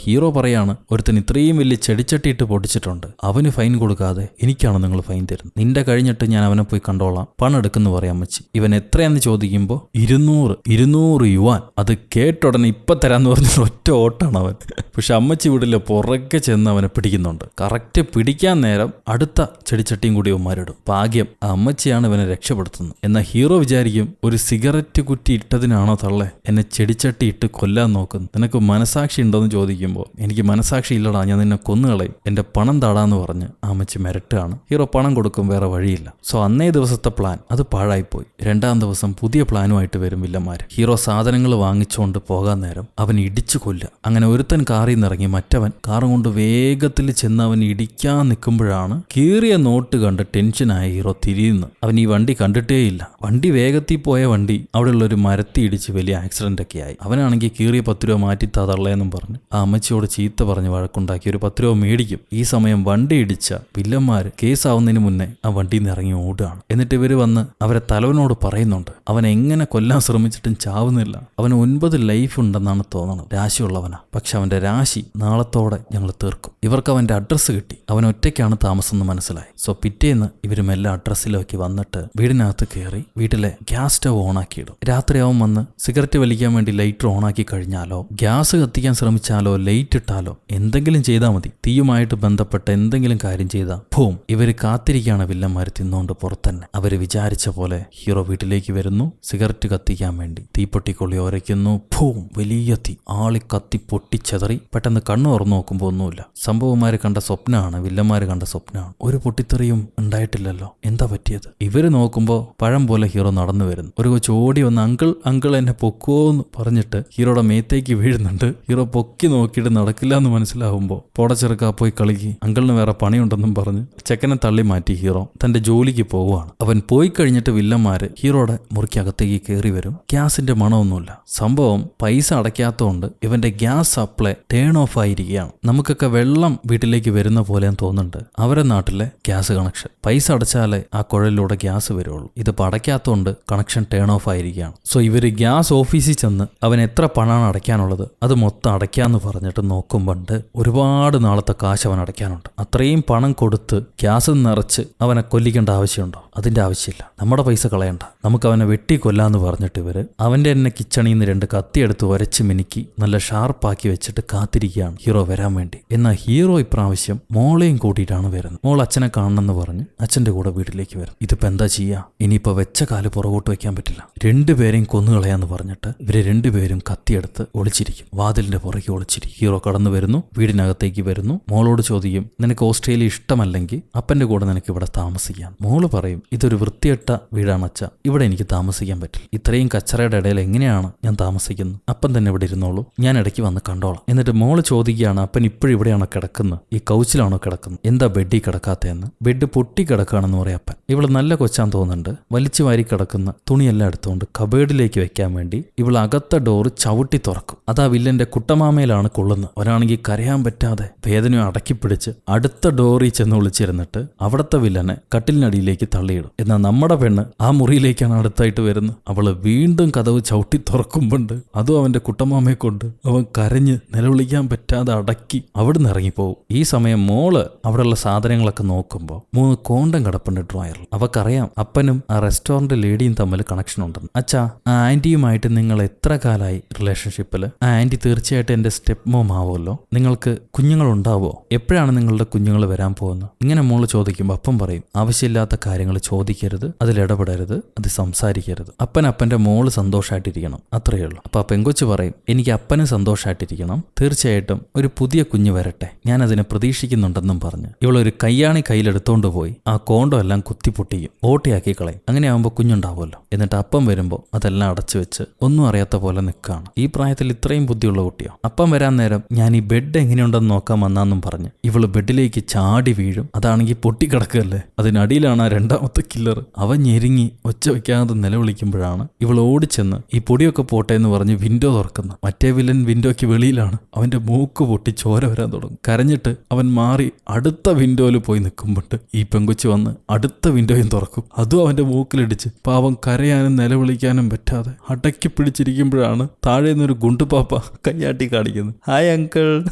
A: ഹീറോ പറയാണ്, ഒരുത്തൻ ഇത്രയും വലിയ ചെടിച്ചട്ടി ഇട്ട് പൊട്ടിച്ചിട്ടുണ്ട്, അവന് ഫൈൻ കൊടുക്കാതെ എനിക്കാണ് നിങ്ങൾ ഫൈൻ തരുന്നത്, നിന്റെ കഴിഞ്ഞിട്ട് ഞാൻ അവനെ പോയി കണ്ടോളാം, പണം എടുക്കുന്നു പറയാം അമ്മച്ചി. ഇവൻ എത്രയാന്ന് ചോദിക്കുമ്പോൾ 200 യുവാൻ. അത് കേട്ടുടനെ ഇപ്പൊ തരാന്ന് പറഞ്ഞ ഒറ്റ ഓട്ടാണ് അവൻ. പക്ഷെ അമ്മച്ചി വീട്ടിൽ പുറകെ ചെന്ന് അവനെ പിടിക്കുന്നുണ്ട്. കറക്റ്റ് പിടിക്കാൻ നേരം അടുത്ത ചെടിച്ചട്ടിയും കൂടി ഇവന്മാരിടും. ഭാഗ്യം ആ അമ്മച്ചിയാണ് ഇവനെ രക്ഷപ്പെടുത്തുന്നത്. എന്നാൽ ഹീറോ വിചാരിക്കും, ഒരു സിഗരറ്റ് കുറ്റി ഇട്ടതിനാണോ തള്ളേ എന്നെ ചെടിച്ചട്ടി ഇട്ട് കൊല്ലാൻ നോക്കുന്നു, നിനക്ക് മനസാക്ഷി ഉണ്ടോന്ന് ചോദിക്കുമ്പോൾ എനിക്ക് മനസാക്ഷി ഇല്ലടാ, ഞാൻ നിന്നെ കൊന്നുകളയും, എന്റെ പണം താടാന്ന് പറഞ്ഞ് ആ അമ്മച്ചി മിരട്ടാണ്. ഹീറോ പണം കൊടുക്കും, വേറെ വഴിയില്ല. സോ അന്നേ ദിവസത്തെ പ്ലാൻ അത് പാഴായിപ്പോയി. രണ്ടാം ദിവസം പുതിയ പ്ലാനുമായിട്ട് വരും വില്ലന്മാര്. ഹീറോ സാധനങ്ങൾ വാങ്ങിച്ചുകൊണ്ട് പോകാൻ നേരം അവൻ ഇടിച്ചു കൊല്ലുക. അങ്ങനെ ഒരുത്തൻ കാറിൽ നിന്നിറങ്ങി മറ്റവൻ കാറും കൊണ്ട് വേഗത്തിൽ ചെന്ന് അവൻ ഇടിക്കാൻ നിൽക്കുമ്പോഴാണ് കീറിയ നോട്ട് കണ്ട് ടെൻഷനായ ഹീറോ തിരിയുന്നത്. അവൻ ഈ വണ്ടി കണ്ടിട്ടേയില്ല. വണ്ടി വേഗത്തിൽ പോയ വണ്ടി അവിടെയുള്ള ഒരു മരത്തി ഇടിച്ച് വലിയ ആക്സിഡന്റ് ഒക്കെ ആയി. അവനാണെങ്കിൽ കീറിയ 10 രൂപ മാറ്റി തള്ളയെന്നും പറഞ്ഞ് ആ അമ്മച്ചിയോട് ചീത്ത പറഞ്ഞ് വഴക്കുണ്ടാക്കി ഒരു 10 രൂപ മേടിക്കും. ഈ സമയം വണ്ടി ഇടിച്ച വില്ലന്മാര് കേസാവുന്നതിന് മുന്നേ ആ വണ്ടിയിൽ നിന്ന് ഇറങ്ങി ഓടുകയാണ്. എന്നിട്ട് ഇവര് വന്ന് അവരെ തലവനോട് പറയുന്നുണ്ട്, അവൻ എങ്ങനെ കൊല്ലാൻ ശ്രമിച്ചിട്ടും ചാവുന്നില്ല, അവന് 9 ലൈഫ് ഉണ്ടെന്നാണ് തോന്നുന്നത്, രാശിയുള്ളവനാ, പക്ഷെ അവന്റെ രാശി നാളത്തോടെ ഞങ്ങൾ തീർക്കും. ഇവർക്ക് അവന്റെ അഡ്രസ്സ് കിട്ടി, അവൻ ഒറ്റയ്ക്കാണ് താമസം എന്ന് മനസ്സിലായി. സോ പിറ്റേന്ന് ഇവരും എല്ലാ അഡ്രസ്സിലേക്ക് വന്നിട്ട് വീടിനകത്ത് കയറി വീട്ടിലെ ഗ്യാസ് സ്റ്റവ് ഓണാക്കിയിടും. രാത്രി അവൻ വന്ന് സിഗരറ്റ് വലിക്കാൻ വേണ്ടി ലൈറ്റർ ഓണാക്കി കഴിഞ്ഞാലോ, ഗ്യാസ് കത്തിക്കാൻ ശ്രമിച്ചാലോ, ലൈറ്റ് ഇട്ടാലോ എന്തെങ്കിലും ചെയ്താൽ മതി, തീയുമായിട്ട് ബന്ധപ്പെട്ട എന്തെങ്കിലും കാര്യം ചെയ്താൽ ഭൂം ഇവര് കാത്തിരിക്കുകയാണ് വില്ലന്മാര് തിന്നുകൊണ്ട് പുറത്തന്നെ. അവര് വിചാരിച്ച പോലെ ഹീറോ വീട്ടിലേക്ക് വരുന്നു, സിഗരറ്റ് കത്തിക്കാൻ വേണ്ടി തീപ്പൊട്ടിക്കൊള്ളി ഒരയ്ക്കുന്നു. ഭൂം വലിയ തീ, ആളി കത്തി പൊട്ടിച്ചെതറി. പെട്ടെന്ന് കണ്ണു തുറന്നു നോക്കുമ്പോൾ ഒന്നുമില്ല. സംഭവന്മാര് കണ്ട സ്വപ്നമാണ്, വില്ലന്മാര് കണ്ട സ്വപ്നമാണ്. ഒരു പൊട്ടിത്തെറിയും ഉണ്ടായിട്ടില്ലല്ലോ, എന്താ പറ്റിയത്? ഇവര് നോക്കുമ്പോൾ പഴം പോലെ ഹീറോ നടന്നു വരുന്നു. ഒരു കൊച്ചു ഓടി വന്ന് അങ്കിൾ എന്നെ പൊക്കുവോന്ന് പറഞ്ഞിട്ട് ഹീറോയുടെ മേത്തേക്ക് വീഴുന്നുണ്ട്. ഹീറോ പൊക്കി നോക്കിയിട്ട് നടക്കില്ല എന്ന് മനസ്സിലാവുമ്പോൾ പോടച്ചെറുക്കാ പോയി കളിക്ക്, അങ്കിളിന് വേറെ പണിയുണ്ടെന്നും പറഞ്ഞ് ചെക്കനെ തള്ളി മാറ്റി ഹീറോ തന്റെ ജോലിക്ക് പോവുകയാണ്. അവൻ പോയി കഴിഞ്ഞിട്ട് വില്ലന്മാര് ഹീറോയുടെ മുറിക്കകത്തേക്ക് കയറി വരും. ഗ്യാസിന്റെ മണമൊന്നുമില്ല. സംഭവം പൈസ അടയ്ക്കാത്തതുകൊണ്ട് ഇവന്റെ ഗ്യാസ് സപ്ലൈ ടേൺ ഓഫ് ആയിരിക്കുകയാണ്. നമുക്കൊക്കെ വെള്ളം വീട്ടിലേക്ക് വരുന്ന പോലെ തോന്നുന്നുണ്ട്. അവരെ നാട്ടിലെ ഗ്യാസ് കണക്ഷൻ പൈസ അടച്ചാലേ ആ കുഴലിലൂടെ ഗ്യാസ് വരുള്ളൂ. ഇത് അടയ്ക്കാത്തതുകൊണ്ട് കണക്ഷൻ ടേൺ ഓഫ് ആയിരിക്കുകയാണ്. സോ ഇവര് ഗ്യാസ് ഓഫീസിൽ ചെന്ന് അവൻ എത്ര പണമാണ് അടയ്ക്കാനുള്ളത് അത് മൊത്തം അടയ്ക്കാന്ന് പറഞ്ഞിട്ട് നോക്കുമ്പോണ്ട് ഒരുപാട് നാളത്തെ കാശ് അവൻ അടയ്ക്കാനുണ്ട്. അത്രയും പണം കൊടുത്ത് ഗ്യാസ് നിറച്ച് അവനെ കൊല്ലിക്കേണ്ട ആവശ്യമുണ്ടോ? അതിന്റെ ആവശ്യമില്ല. നമ്മുടെ പൈസ കളയണ്ട, നമുക്ക് അവനെ വെട്ടി കൊല്ലാന്ന് പറഞ്ഞിട്ട് ഇവര് അവന്റെ തന്നെ കിച്ചണിൽ നിന്ന് 2 കത്തിയെടുത്ത് ഉരച്ച് മിനുക്കി നല്ല ഷാർപ്പാക്കി വെച്ചിട്ട് കാത്തിരിക്കുകയാണ് ഹീറോ വരാൻ വേണ്ടി. എന്നാൽ ഹീറോ ഇപ്രാവശ്യം മോളെയും കൂട്ടിയിട്ടാണ് വരുന്നത്. മോൾ അച്ഛനെ കാണണമെന്ന് പറഞ്ഞ് അച്ഛന്റെ കൂടെ വീട്ടിലേക്ക് വരും. ഇതിപ്പോ എന്താ ചെയ്യാ? ഇനിയിപ്പോ വെച്ച കാല് പുറകോട്ട് വെക്കാൻ പറ്റില്ല. 2 പേരെയും കൊന്നുകളയാന്ന് പറഞ്ഞിട്ട് ഇവര് 2 പേരും കത്തിയെടുത്ത് ഒളിച്ചിരിക്കും. വാതിലിന്റെ പുറകെ ഒളിച്ചിരിക്കും. ഹീറോ കടന്നു വരുന്നു, വീടിനകത്തേക്ക് വരുന്നു. മോളോട് ചോദിക്കും, നിനക്ക് ഓസ്ട്രേലിയ ഇഷ്ടമല്ലെങ്കിൽ അപ്പന്റെ കൂടെ നിനക്ക് ഇവിടെ താമസിക്കാം. മോള് പറയും, ഇതൊരു വൃത്തികെട്ട വീടാണ് അച്ഛ, ഇവിടെ എനിക്ക് താമസിക്കാൻ പറ്റില്ല. ഇത്രയും കച്ചറയുടെ ഇടയിൽ എങ്ങനെയാണ് ഞാൻ താമസിക്കുന്നത്? അപ്പൻ തന്നെ ഇവിടെ ഇരുന്നോളൂ, ഞാൻ ഇടയ്ക്ക് വന്ന് കണ്ടോളാം. എന്നിട്ട് മോള് ചോദിക്കുകയാണ്, അപ്പൻ ഇപ്പോഴും ഇവിടെയാണോ കിടക്കുന്നത്? ഈ കൗച്ചിലാണോ കിടക്കുന്നത്? എന്താ ബെഡിൽ കിടക്കാത്തതെന്ന്. ബെഡ് പൊട്ടി കിടക്കുകയാണെന്ന് പറയാം അപ്പൻ. ഇവള് നല്ല കൊച്ചാൻ തോന്നുന്നുണ്ട്. വലിച്ചു വാരി കിടക്കുന്ന തുണിയെല്ലാം എടുത്തുകൊണ്ട് കബേർഡിലേക്ക് വെക്കാൻ വേണ്ടി ഇവൾ അകത്ത ഡോറ് ചവിട്ടി തുറക്കും. അതാ വില്ലന്റെ കുട്ടമാമയിലാണ് കൊള്ളുന്നത്. ഒരാണെങ്കിൽ കരയാൻ പറ്റാതെ വേദനയും അടക്കിപ്പിടിച്ച് അടുത്ത ഡോറിൽ ചെന്ന് വിളിച്ചിരുന്നിട്ട് അവിടുത്തെ വില്ലനെ കട്ടിലിനടിയിലേക്ക് തള്ളിയിടും. എന്നാൽ നമ്മുടെ പെണ്ണ് ആ മുറിയിലേക്കാണ് അടുത്തായിട്ട് വരുന്നത്. അവള് വീണ്ടും കതവ് ചവിട്ടി തുറക്കുമ്പോണ്ട് അതും അവന്റെ കുട്ടമാമയെ കൊണ്ട് അവൻ കരഞ്ഞ് നിലവിളിക്കാൻ പറ്റാതെ അടക്കി അവിടുന്ന് ഇറങ്ങിപ്പോവും. ഈ സമയം മോള് അവിടെയുള്ള സാധനങ്ങളൊക്കെ നോക്കുമ്പോൾ 3 കോണ്ടം കിടപ്പുണ്ട് ഡ്രോയറിൽ. അവക്കറിയാം അപ്പനും ആ റെസ്റ്റോറന്റ് ലേഡിയും തമ്മിൽ കണക്ഷൻ ഉണ്ടെന്ന്. അച്ഛാ, ആ ആന്റിയുമായിട്ട് നിങ്ങൾ എത്ര കാലമായി റിലേഷൻഷിപ്പില്? ആ ആന്റി തീർച്ചയായിട്ടും എന്റെ സ്റ്റെപ്പ് മോം ആവുമല്ലോ. നിങ്ങൾക്ക് കുഞ്ഞുങ്ങൾ ഉണ്ടാവോ? എപ്പോഴാണ് നിങ്ങളുടെ കുഞ്ഞുങ്ങൾ വരാൻ പോകുന്നത്? ഇങ്ങനെ മോള് ചോദിക്കുമ്പോൾ അപ്പം പറയും, ആവശ്യമില്ലാത്ത കാര്യങ്ങൾ ചോദിക്കരുത്, അതിലിടപെടരുത്, അത് സംസാരിക്കരുത്. വിചാരിക്കരുത്. അപ്പൻ അപ്പന്റെ മോള് സന്തോഷമായിട്ടിരിക്കണം, അത്രയേ ഉള്ളൂ. അപ്പൊ ആ പെങ്കൊച്ചു പറയും, എനിക്ക് അപ്പന് സന്തോഷമായിട്ടിരിക്കണം, തീർച്ചയായിട്ടും ഒരു പുതിയ കുഞ്ഞ് വരട്ടെ, ഞാൻ അതിനെ പ്രതീക്ഷിക്കുന്നുണ്ടെന്നും പറഞ്ഞ് ഇവളൊരു കയ്യാണി കയ്യിലെടുത്തോണ്ട് പോയി ആ കോണ്ടോ എല്ലാം കുത്തിപ്പൊട്ടിക്കും, ഓട്ടയാക്കി കളയും. അങ്ങനെ ആകുമ്പോൾ കുഞ്ഞുണ്ടാവുമല്ലോ. എന്നിട്ട് അപ്പം വരുമ്പോൾ അതെല്ലാം അടച്ചു വെച്ച് ഒന്നും അറിയാത്ത പോലെ നിൽക്കുകയാണ്. ഈ പ്രായത്തിൽ ഇത്രയും ബുദ്ധിയുള്ള കുട്ടിയോ? അപ്പം വരാൻ നേരം ഞാൻ ഈ ബെഡ് എങ്ങനെയുണ്ടെന്ന് നോക്കാൻ വന്നാന്നും പറഞ്ഞ് ഇവള് ബെഡിലേക്ക് ചാടി വീഴും. അതാണെങ്കിൽ പൊട്ടിക്കിടക്കുകയല്ലേ, അതിനടിയിലാണ് ആ രണ്ടാമത്തെ കില്ലർ. അവൻ ഞെരുങ്ങി ഒച്ച വെക്കാതെ നിലവിളിക്കുമ്പോഴാണ് ഇവൾ ഓടിച്ചെന്ന് ഈ പൊടിയൊക്കെ പോട്ടെ എന്ന് പറഞ്ഞ് വിൻഡോ തുറക്കുന്നു. മറ്റേ വില്ലൻ വിൻഡോയ്ക്ക് വെളിയിലാണ്. അവന്റെ മൂക്ക് പൊട്ടി ചോര വരാൻ തുടങ്ങും. കരഞ്ഞിട്ട് അവൻ മാറി അടുത്ത വിൻഡോയിൽ പോയി നിൽക്കുമ്പോട്ട് ഈ പെങ്കൊച്ചു വന്ന് അടുത്ത വിൻഡോയും തുറക്കും. അതും അവന്റെ മൂക്കിലിടിച്ച് പാവം കരയാനും നിലവിളിക്കാനും പറ്റാതെ അടക്കി പിടിച്ചിരിക്കുമ്പോഴാണ് താഴെ നിന്നൊരു ഗുണ്ടുപാപ്പ കയ്യാട്ടി കാണിക്കുന്നത്. ഹായ് അങ്കിൾ,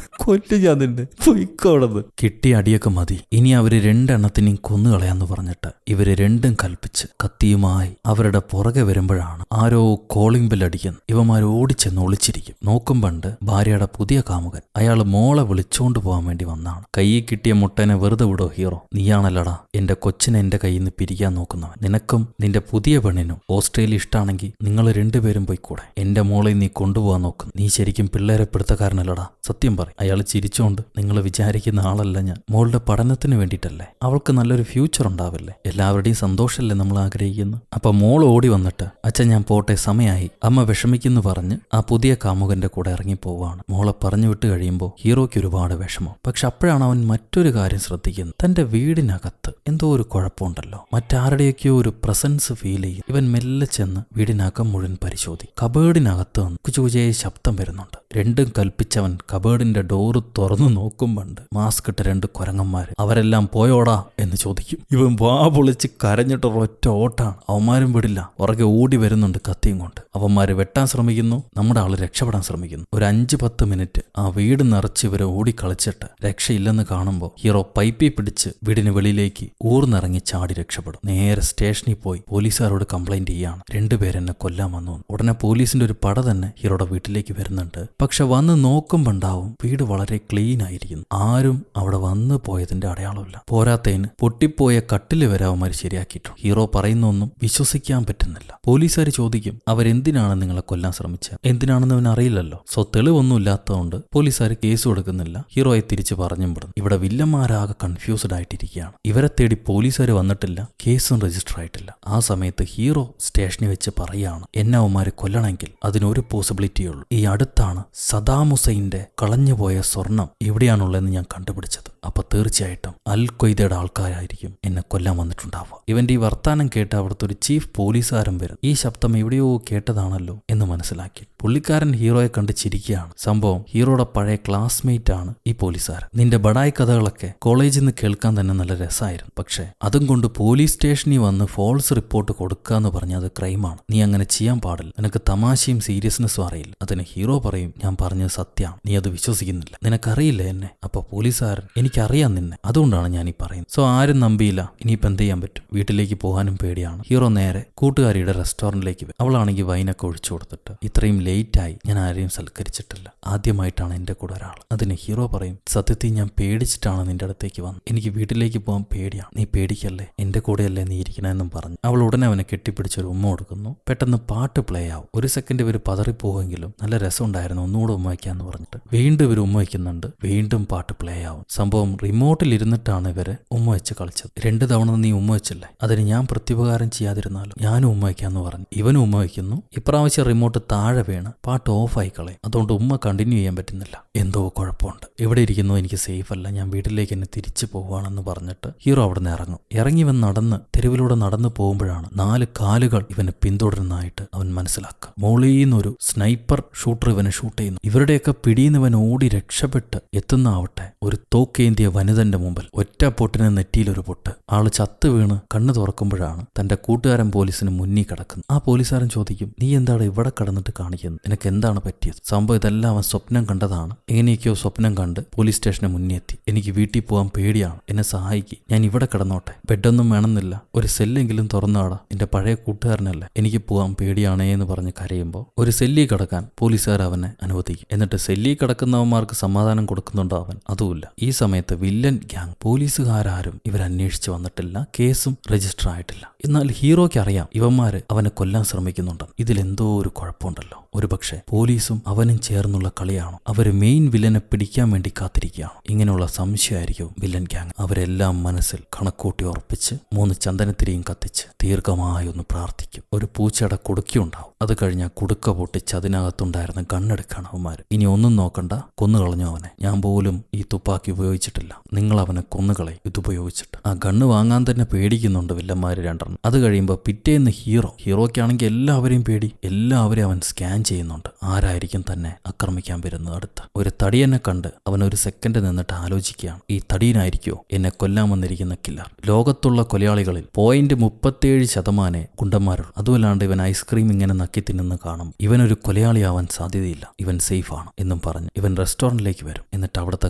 A: കൊല്ലു ഞാൻ നിന്നെ, പൊയ്ക്കോടത്. കിട്ടിയ അടിയൊക്കെ മതി, ഇനി അവര് രണ്ടെണ്ണത്തിനെയും കൊന്നുകളയാന്ന് പറഞ്ഞിട്ട് ഇവര് രണ്ടും കൽപ്പിച്ച് കത്തിയുമായി അവരുടെ പുറകെ വരുമ്പോഴാണ് ആരോ കോളിംഗ് ബെൽ അടിക്കുന്നത്. ഇവന്മാർ ഓടിച്ചെന്ന് ഒളിച്ചിരിക്കും. നോക്കും പണ്ട് ഭാര്യയുടെ പുതിയ കാമുകൻ. അയാൾ മോളെ വിളിച്ചോണ്ട് പോകാൻ വേണ്ടി വന്നാണ്. കയ്യിൽ കിട്ടിയ മുട്ടനെ വെറുതെ വിടോ ഹീറോ, നീയാണല്ലടാ എന്റെ കൊച്ചിനെ എന്റെ കയ്യിൽ നിന്ന് പിരിക്കാൻ നോക്കുന്നവൻ. നിനക്കും നിന്റെ പുതിയ പെണ്ണിനും ഓസ്ട്രേലിയ ഇഷ്ടാണെങ്കിൽ നിങ്ങൾ രണ്ടുപേരും പോയിക്കൂടെ, എന്റെ മോളെ നീ കൊണ്ടുപോകാൻ നോക്കുന്നു, നീ ശരിക്കും പിള്ളേരെ പിടുത്തക്കാരനല്ലടാ, സത്യം പറയും. അയാൾ ചിരിച്ചോണ്ട്, നിങ്ങൾ വിചാരിക്കുന്ന ആളല്ല ഞാൻ, മോളുടെ പഠനത്തിന് വേണ്ടിയിട്ടല്ലേ, അവൾക്ക് നല്ലൊരു ഫ്യൂച്ചർ ഉണ്ടാവില്ലേ, എല്ലാവരുടെയും സന്തോഷമല്ലേ നമ്മൾ ആഗ്രഹിക്കുന്നു. അപ്പൊ മോൾ ഓടി വന്നിട്ട് അച്ഛൻ ഞാൻ പോട്ടെ സമയമായി, അമ്മ വിഷമിക്കുന്നു പറഞ്ഞ് ആ പുതിയ കാമുകന്റെ കൂടെ ഇറങ്ങി പോവാണ്. മോളെ പറഞ്ഞു വിട്ട് കഴിയുമ്പോൾ ഹീറോയ്ക്ക് ഒരുപാട് വിഷമം. പക്ഷെ അപ്പോഴാണ് അവൻ മറ്റൊരു കാര്യം ശ്രദ്ധിക്കുന്നത്. തന്റെ വീടിനകത്ത് എന്തോ ഒരു കുഴപ്പമുണ്ടല്ലോ, മറ്റാരുടെയൊക്കെയോ ഒരു പ്രസൻസ് ഫീൽ ചെയ്യും. ഇവൻ മെല്ലെ ചെന്ന് വീടിനകം മുഴുവൻ പരിശോധിക്കും. കബേർഡിനകത്ത് നിന്ന് കുച്ചുകുചയെ ശബ്ദം വരുന്നുണ്ട്. രണ്ടും കൽപ്പിച്ചവൻ കബേർഡിന്റെ ഡോറ് തുറന്നു നോക്കുമ്പോണ്ട് മാസ്ക് ഇട്ട രണ്ട് കുരങ്ങന്മാര്. അവരെല്ലാം പോയോടാ എന്ന് ചോദിക്കും. ഇവൻ വാ പൊളിച്ച് കരഞ്ഞിട്ട് ഒറ്റ ഓട്ടാണ്. അവന്മാരും വിടില്ല, പുറകെ ഓടി വരുന്നുണ്ട് കത്തിയും കൊണ്ട്. അവന്മാര് വെട്ടാൻ ശ്രമിക്കുന്നു, നമ്മുടെ ആള് രക്ഷപ്പെടാൻ ശ്രമിക്കുന്നു. ഒരു 5-10 മിനിറ്റ് ആ വീട് നിറച്ച് ഇവരെ ഓടിക്കളിച്ചിട്ട് രക്ഷയില്ലെന്ന് കാണുമ്പോൾ ഹീറോ പൈപ്പിൽ പിടിച്ച് വീടിന് വെളിയിലേക്ക് ഊർന്നിറങ്ങി ചാടി രക്ഷപ്പെടും. നേരെ സ്റ്റേഷനിൽ പോയി പോലീസുകാരോട് കംപ്ലൈന്റ് ചെയ്യാണ്, രണ്ടുപേരെന്നെ കൊല്ലാൻ വന്നു. ഉടനെ പോലീസിന്റെ ഒരു പട തന്നെ ഹീറോയുടെ വീട്ടിലേക്ക് വരുന്നുണ്ട്. പക്ഷെ വന്ന് നോക്കുമ്പോണ്ടാവും വീട് വളരെ ക്ലീൻ ആയിരിക്കുന്നു. ആരും അവിടെ വന്നു പോയതിന്റെ അടയാളമില്ല. പോരാത്തതിന് പൊട്ടിപ്പോയ കട്ടില് വരെ അവന്മാർ ശരിയാക്കിയിട്ടുണ്ട്. ഹീറോ പറയുന്നൊന്നും വിശ്വസിക്കാൻ പറ്റുന്നില്ല. പോലീസുകാർ ചോദിക്കും, അവരെന്തിനാണ് നിങ്ങളെ കൊല്ലാൻ ശ്രമിച്ചത്? എന്തിനാണെന്ന് അവൻ അറിയില്ലല്ലോ. സോ തെളിവൊന്നും ഇല്ലാത്തതുകൊണ്ട് പോലീസുകാർ കേസ് കൊടുക്കുന്നില്ല. ഹീറോയെ തിരിച്ച് പറഞ്ഞും വിടുന്നു. ഇവിടെ വില്ലന്മാരാകെ കൺഫ്യൂസ്ഡ് ആയിട്ടിരിക്കുകയാണ്. ഇവരെ തേടി പോലീസുകാർ വന്നിട്ടില്ല, കേസും രജിസ്റ്റർ ആയിട്ടില്ല. ആ സമയത്ത് ഹീറോ സ്റ്റേഷനിൽ വെച്ച് പറയാണ്, എന്നെ അവന്മാരെ കൊല്ലണമെങ്കിൽ അതിനൊരു പോസിബിലിറ്റിയേ ഉള്ളൂ. ഈ അടുത്താണ് സദാം ഹുസൈന്റെ കളഞ്ഞുപോയ സ്വർണം എവിടെയാണുള്ളതെന്ന് ഞാൻ കണ്ടുപിടിച്ചത്. അപ്പൊ തീർച്ചയായിട്ടും അൽ ഖ്വയ്ദയുടെ ആൾക്കാരായിരിക്കും എന്നെ കൊല്ലാൻ വന്നിട്ടുണ്ടാവുക. ഇവന്റെ ഈ വർത്താനം കേട്ട് അവിടുത്തെ ഒരു ചീഫ് പോലീസുകാരൻ വരും. ഈ ശബ്ദം എവിടെയോ കേട്ടതാണല്ലോ എന്ന് മനസ്സിലാക്കി പുള്ളിക്കാരൻ ഹീറോയെ കണ്ട് ചിരിക്കുകയാണ്. സംഭവം ഹീറോയുടെ പഴയ ക്ലാസ്മേറ്റ് ആണ് ഈ പോലീസുകാരൻ. നിന്റെ ബഡായി കഥകളൊക്കെ കോളേജിൽ നിന്ന് കേൾക്കാൻ തന്നെ നല്ല രസമായിരുന്നു, പക്ഷെ അതും കൊണ്ട് പോലീസ് സ്റ്റേഷനിൽ വന്ന് ഫോൾസ് റിപ്പോർട്ട് കൊടുക്കുക എന്ന് പറഞ്ഞാൽ അത് ക്രൈമാണ്, നീ അങ്ങനെ ചെയ്യാൻ പാടില്ല, നിനക്ക് തമാശയും സീരിയസ്നെസ്സും അറിയില്ല. അതിന് ഹീറോ പറയും, ഞാൻ പറഞ്ഞത് സത്യമാണ്, നീ അത് വിശ്വസിക്കുന്നില്ല, നിനക്കറിയില്ല എന്നെ. അപ്പൊ പോലീസുകാരൻ, എനിക്കറിയാം നിന്നെ, അതുകൊണ്ടാണ് ഞാൻ ഈ പറയുന്നത്. സോ ആരും നമ്പിയില്ല, ഇനിയിപ്പോൾ എന്ത് ചെയ്യാൻ പറ്റും? വീട്ടിലേക്ക് പോകാനും പേടിയാണ്. ഹീറോ നേരെ കൂട്ടുകാരിയുടെ റെസ്റ്റോറന്റിലേക്ക് വരും. അവളാണെങ്കിൽ വൈനൊക്കെ ഒഴിച്ചു കൊടുത്തിട്ട്, ഇത്രയും ലേറ്റായി, ഞാൻ ആരെയും സൽക്കരിച്ചിട്ടില്ല, ആദ്യമായിട്ടാണ് എന്റെ കൂടെ ഒരാൾ. അതിന് ഹീറോ പറയും, സത്യത്തിൽ ഞാൻ പേടിച്ചിട്ടാണ് നിന്റെ അടുത്തേക്ക് വന്നത്, എനിക്ക് വീട്ടിലേക്ക് പോകാൻ പേടിയാണ്, നീ പേടിക്കല്ലേ, എന്റെ കൂടെയല്ലേ നീ ഇരിക്കണമെന്നും പറഞ്ഞു. അവൾ ഉടനെ അവനെ കെട്ടിപ്പിടിച്ചൊരു ഉമ്മ കൊടുക്കുന്നു. പെട്ടെന്ന് പാട്ട് പ്ലേ ആവും. ഒരു സെക്കൻഡ് ഇവർ പതറിപ്പോവെങ്കിലും നല്ല രസമുണ്ടായിരുന്നു, ഒന്നുകൂടെ ഉമ്മ വയ്ക്കാന്ന് പറഞ്ഞിട്ട് വീണ്ടും ഇവർ ഉമ്മ വയ്ക്കുന്നുണ്ട്. വീണ്ടും പാട്ട് പ്ലേ ആവും. സംഭവം റിമോട്ടിൽ ഇരുന്നിട്ടാണ് ഇവര് ഉമ്മ വെച്ച് കളിച്ചത്. 2 തവണ നീ ഉമ്മ വെച്ചില്ലേ, അതിന് ഞാൻ പ്രത്യുപകാരം ചെയ്യാതിരുന്നാലും ഞാനും ഉമ്മ വയ്ക്കാന്ന് പറഞ്ഞു. ഇവനും ഉമ്മ വയ്ക്കുന്നു. ഇപ്രാവശ്യം റിമോട്ട് താഴെ വീണ് പാട്ട് ഓഫായി കളയും. അതുകൊണ്ട് ഉമ്മ കണ്ടിന്യൂ ചെയ്യാൻ പറ്റുന്നില്ല. എന്തോ കുഴപ്പമുണ്ട്, എവിടെ ഇരിക്കുന്നു എനിക്ക് സേഫ് അല്ല, ഞാൻ വീട്ടിലേക്ക് എന്നെ തിരിച്ചു പോവാണെന്ന് പറഞ്ഞിട്ട് ഹീറോ അവിടെ നിന്ന് ഇറങ്ങും. ഇറങ്ങി ഇവൻ നടന്ന് തെരുവിലൂടെ നടന്നു പോകുമ്പോഴാണ് 4 കാലുകൾ ഇവനെ പിന്തുടരുന്നതായിട്ട് അവൻ മനസ്സിലാക്കുക. മോളീന്നൊരു സ്നൈപ്പർ ഷൂട്ടർ ഇവനെ ഷൂട്ട് ചെയ്യുന്നു. ഇവരുടെയൊക്കെ പിടിയിന്നവൻ ഓടി രക്ഷപ്പെട്ട് എത്തുന്നാവട്ടെ ഒരു തോക്കേന്തിയ വനിതന്റെ മുമ്പിൽ ഒറ്റ പൊട്ടിന് നെറ്റിയിലൊരു പൊട്ട്. ആള് ചത്ത് വീണ് കണ്ണു തുറക്കുമ്പോഴാണ് തന്റെ കൂട്ടുകാരൻ പോലീസിന് മുന്നിൽ കിടക്കുന്നത്. ആ പോലീസുകാരൻ ചോദിക്കും, നീ എന്താണ് ഇവിടെ കിടന്നിട്ട് കാണിക്കുന്നത്, നിനക്ക് എന്താണ് പറ്റിയത്? സംഭവം ഇതെല്ലാം അവൻ സ്വപ്നം കണ്ടതാണ്. എങ്ങനെയൊക്കെയോ സ്വപ്നം കണ്ട് പോലീസ് സ്റ്റേഷന് മുന്നേ എത്തി. എനിക്ക് വീട്ടിൽ പോകാൻ പേടിയാണ്, എന്നെ സഹായിക്കും, ഞാൻ ഇവിടെ കിടന്നോട്ടെ, ബെഡൊന്നും വേണമെന്നില്ല, ഒരു സെല്ലെങ്കിലും തുറന്നാടാ, എന്റെ പഴയ കൂട്ടുകാരനല്ലേ, എനിക്ക് പോകാൻ പേടിയാണേ എന്ന് പറഞ്ഞ് കരയുമ്പോൾ ഒരു സെല്ലി കിടക്കാൻ പോലീസുകാർ അവനെ അനുവദിക്കും. എന്നിട്ട് സെല്ലി കിടക്കുന്നവന്മാർക്ക് സമാധാനം കൊടുക്കുന്നുണ്ടോ അവൻ? അതുമില്ല. ഈ സമയത്ത് സമയത്ത് വില്ലൻ ഗ്യാങ് പോലീസുകാരും ഇവരന്വേഷിച്ച് വന്നിട്ടില്ല, കേസും രജിസ്റ്റർ ആയിട്ടില്ല. എന്നാൽ ഹീറോയ്ക്ക് അറിയാം ഇവന്മാര് അവനെ കൊല്ലാൻ ശ്രമിക്കുന്നുണ്ടെന്ന്. ഇതിലെന്തോ ഒരു കുഴപ്പമുണ്ടല്ലോ. ഒരുപക്ഷെ പോലീസും അവനും ചേർന്നുള്ള കളിയാണോ? അവര് മെയിൻ വില്ലനെ പിടിക്കാൻ വേണ്ടി കാത്തിരിക്കുകയാണ്. ഇങ്ങനെയുള്ള സംശയമായിരിക്കും വില്ലൻ ഗ്യാങ്. അവരെല്ലാം മനസ്സിൽ കണക്കൂട്ടി ഉറപ്പിച്ച് 3 ചന്ദനത്തിരിയും കത്തിച്ച് ദീർഘമായി ഒന്ന് പ്രാർത്ഥിക്കും. ഒരു പൂച്ചയുടെ കുടുക്കിയുണ്ടാവും. അത് കഴിഞ്ഞാൽ കുടുക്ക പൊട്ടിച്ച് അതിനകത്തുണ്ടായിരുന്ന ഗണ്ണെടുക്കണം അവന്മാര്. ഇനി ഒന്നും നോക്കണ്ട, കൊന്നുകളഞ്ഞു അവനെ. ഞാൻ പോലും ഈ തുപ്പാക്കി ഉപയോഗിച്ചിട്ടില്ല, നിങ്ങൾ അവനെ കൊന്നുകളയും ഇതുപയോഗിച്ചിട്ട്. ആ ഗണ്ണ് വാങ്ങാൻ തന്നെ പേടിക്കുന്നുണ്ട് വില്ലന്മാര് 2. അത് കഴിയുമ്പോൾ പിറ്റേന്ന് ഹീറോയ്ക്കാണെങ്കിൽ എല്ലാവരെയും പേടി. എല്ലാവരെയും അവൻ സ്കാൻ ചെയ്യുന്നുണ്ട്. ആരായിരിക്കും തന്നെ ആക്രമിക്കാൻ വരുന്നത് അടുത്ത്. ഒരു തടിയനെ കണ്ട് അവൻ ഒരു സെക്കൻഡ് നിന്നിട്ട് ആലോചിക്കുകയാണ്, ഈ തടിയനായിരിക്കോ എന്നെ കൊല്ലാൻ വന്നിരിക്കുന്ന കില്ലർ? ലോകത്തുള്ള കൊലയാളികളിൽ 0.37% ഗുണ്ടന്മാരുള്ളൂ. അതുമല്ലാണ്ട് ഇവൻ ഐസ്ക്രീം ഇങ്ങനെ നക്കി തിന്നുന്ന കാണും. ഇവനൊരു കൊലയാളിയാവാൻ സാധ്യതയില്ല, ഇവൻ സേഫാണ് എന്നും പറഞ്ഞ് ഇവൻ റെസ്റ്റോറന്റിലേക്ക് വരും. എന്നിട്ട് അവിടുത്തെ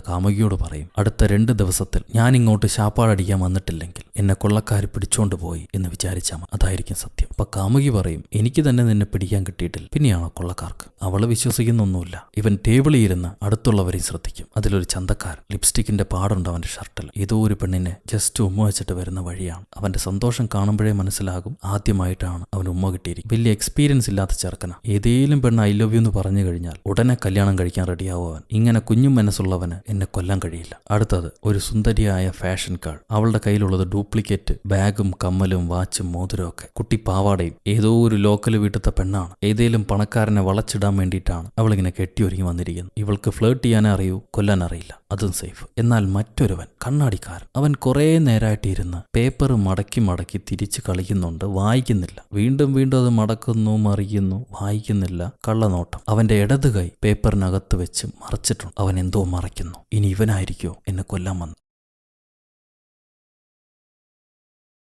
A: കാമുകിയോട് പറയും, അടുത്ത 2 ദിവസത്തിൽ ഞാൻ ഇങ്ങോട്ട് ശാപ്പാടടിക്കാൻ വന്നിട്ടില്ലെങ്കിൽ എന്നെ കൊള്ളക്കാർ പിടിച്ചോണ്ട് പോയി എന്ന് വിചാരിച്ചാൽ അതായിരിക്കും സത്യം. അപ്പൊ കാമുകി പറയും, എനിക്ക് തന്നെ നിന്നെ പിടിക്കാൻ കിട്ടിയിട്ടില്ല, പിന്നെയാണോ കൊള്ളക്കാർക്ക്? അവള് വിശ്വസിക്കുന്നൊന്നുമില്ല. ഇവൻ ടേബിളിൽ ഇരുന്ന് അടുത്തുള്ളവരെയും ശ്രദ്ധിക്കും. അതിലൊരു ചന്തക്കാരൻ, ലിപ്സ്റ്റിക്കിന്റെ പാടുണ്ട് അവന്റെ ഷർട്ടിൽ. ഏതോ ഒരു പെണ്ണിനെ ജസ്റ്റ് ഉമ്മ വെച്ചിട്ട് വരുന്ന വഴിയാണ്. അവന്റെ സന്തോഷം കാണുമ്പോഴേ മനസ്സിലാകും ആദ്യമായിട്ടാണ് അവൻ ഉമ്മ കിട്ടിയിരിക്കും. വലിയ എക്സ്പീരിയൻസ് ഇല്ലാത്ത ചെറുക്കന. ഏതേലും പെണ്ണ് ഐ ലവ് യു എന്ന് പറഞ്ഞു കഴിഞ്ഞാൽ ഉടനെ കല്യാണം കഴിക്കാൻ റെഡിയാവും അവൻ. ഇങ്ങനെ കുഞ്ഞു മനസ്സുള്ളവന് എന്നെ കൊല്ലാൻ കഴിയില്ല. അടുത്തത് ഒരു സുന്ദരിയായ ഫാഷൻ കാൾ. അവളുടെ കയ്യിലുള്ളത് ഡ്യൂപ്ലിക്കേറ്റ് ബാഗും കമ്മലും വാച്ചും മോതിരം ഒക്കെ. കുട്ടി പാവാടയും. ഏതോ ഒരു ലോക്കൽ വീട്ടിലത്തെ പെണ്ണാണ്. ഏതേലും പണക്കാരനെ വളച്ചിടാൻ വേണ്ടിയിട്ടാണ് അവളിങ്ങനെ കെട്ടിയൊരുങ്ങി വന്നിരിക്കുന്നത്. ഇവൾക്ക് ഫ്ലേർട്ട് ചെയ്യാനേ അറിയൂ, കൊല്ലാൻ അറിയില്ല. അതും സേഫ്. എന്നാൽ മറ്റൊരുവൻ കണ്ണാടിക്കാരൻ. അവൻ കുറേ നേരമായിട്ട് ഇരുന്ന് പേപ്പർ മടക്കി മടക്കി തിരിച്ച് കളിക്കുന്നുണ്ട്, വായിക്കുന്നില്ല. വീണ്ടും വീണ്ടും അത് മടക്കുന്നു, മറിയുന്നു, വായിക്കുന്നില്ല. കള്ളനോട്ടം. അവന്റെ ഇടത് കൈ പേപ്പറിനകത്ത് വെച്ച് മറച്ചിട്ടുണ്ട്. അവൻ എന്തോ മറയ്ക്കുന്നു. ഇനി ഇവനായിരിക്കോ എന്നെ കൊല്ലാൻ വന്നു?